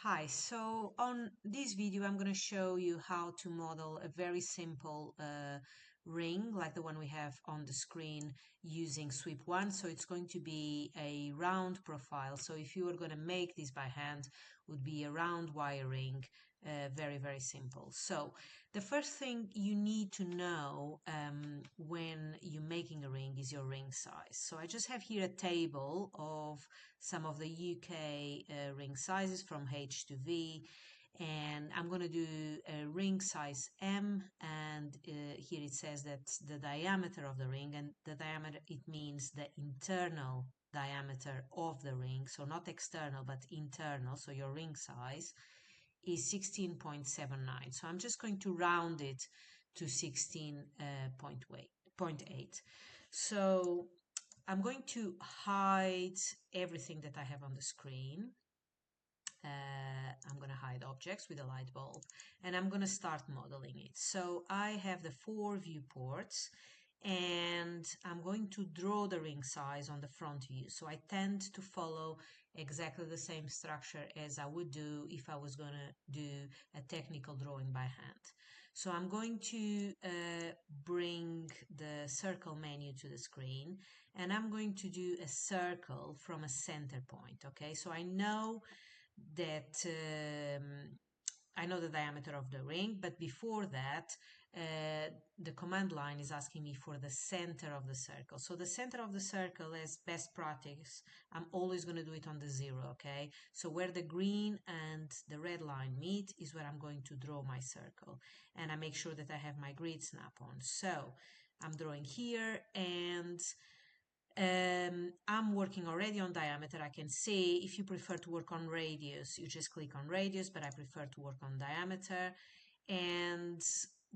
Hi, so on this video I'm going to show you how to model a very simple ring like the one we have on the screen using sweep 1. So it's going to be a round profile. So if you were going to make this by hand, would be a round wire ring, very simple. So the first thing you need to know when you're making a ring is your ring size. So I just have here a table of some of the UK ring sizes from H to V, and I'm going to do a ring size M, and here it says that the diameter of the ring, and the diameter, it means the internal diameter of the ring, so not external but internal, so your ring size is 16.79. So I'm just going to round it to 16.8. So I'm going to hide everything that I have on the screen. I'm going to hide objects with a light bulb, and I'm going to start modeling it. So I have the 4 viewports, and I'm going to draw the ring size on the front view. So I tend to follow exactly the same structure as I would do if I was going to do a technical drawing by hand. So I'm going to bring the circle menu to the screen, and I'm going to do a circle from a center point. Okay, so I know that I know the diameter of the ring, but before that, the command line is asking me for the center of the circle. So the center of the circle, as best practice, I'm always going to do it on the 0, okay? So where the green and the red line meet is where I'm going to draw my circle. And I make sure that I have my grid snap on. So I'm drawing here, and I'm working already on diameter. I can see if you prefer to work on radius, you just click on radius, but I prefer to work on diameter. And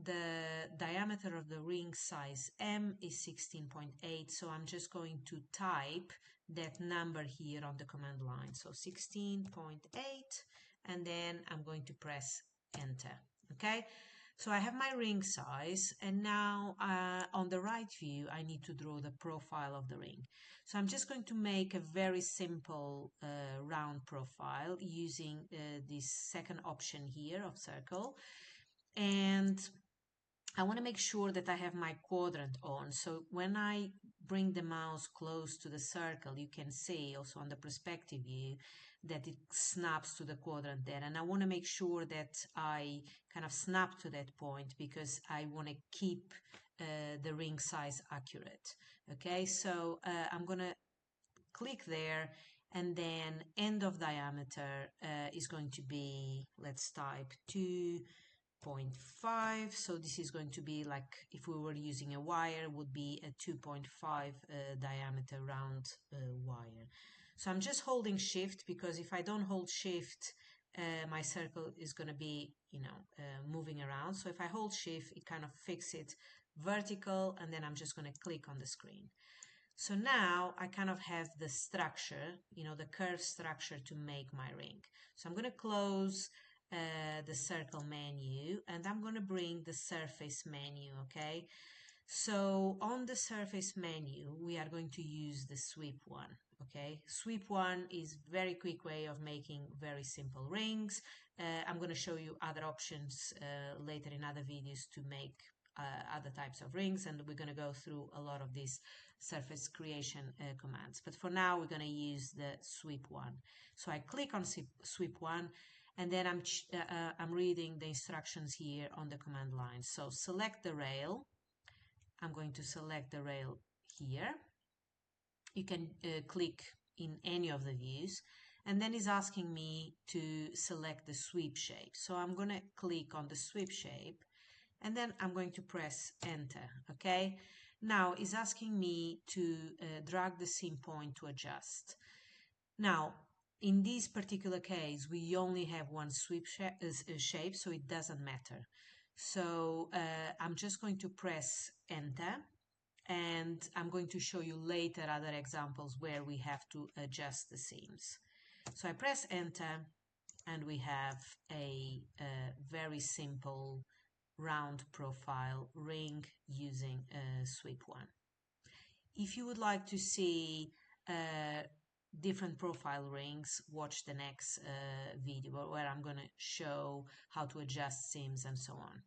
the diameter of the ring size M is 16.8, so I'm just going to type that number here on the command line. So 16.8, and then I'm going to press enter. Okay, so I have my ring size, and now on the right view I need to draw the profile of the ring. So I'm just going to make a very simple round profile using this second option here of circle, and I want to make sure that I have my quadrant on. So when I bring the mouse close to the circle, you can see also on the perspective view that it snaps to the quadrant there. And I want to make sure that I kind of snap to that point because I want to keep the ring size accurate. Okay, so I'm going to click there, and then end of diameter is going to be, let's type 2.5. So this is going to be like if we were using a wire, would be a 2.5 diameter round wire. So I'm just holding shift, because if I don't hold shift, my circle is going to be, moving around. So if I hold shift, it kind of fixes it vertical, and then I'm just going to click on the screen. So now I kind of have the structure, the curved structure to make my ring. So I'm going to close the circle menu, and I'm going to bring the surface menu, okay? So on the surface menu, we are going to use the sweep 1, okay? Sweep 1 is very quick way of making very simple rings. I'm going to show you other options later in other videos to make other types of rings, and we're going to go through a lot of these surface creation commands. But for now, we're going to use the sweep 1. So I click on sweep 1, and then I'm reading the instructions here on the command line. So select the rail. I'm going to select the rail here. You can click in any of the views, and then it's asking me to select the sweep shape. So I'm going to click on the sweep shape, and then I'm going to press enter. Okay, now it's asking me to drag the seam point to adjust. Now in this particular case we only have one sweep shape, so it doesn't matter. So I'm just going to press enter, and I'm going to show you later other examples where we have to adjust the seams. So I press enter, and we have a very simple round profile ring using sweep 1. If you would like to see different profile rings, watch the next video where I'm going to show how to adjust seams and so on.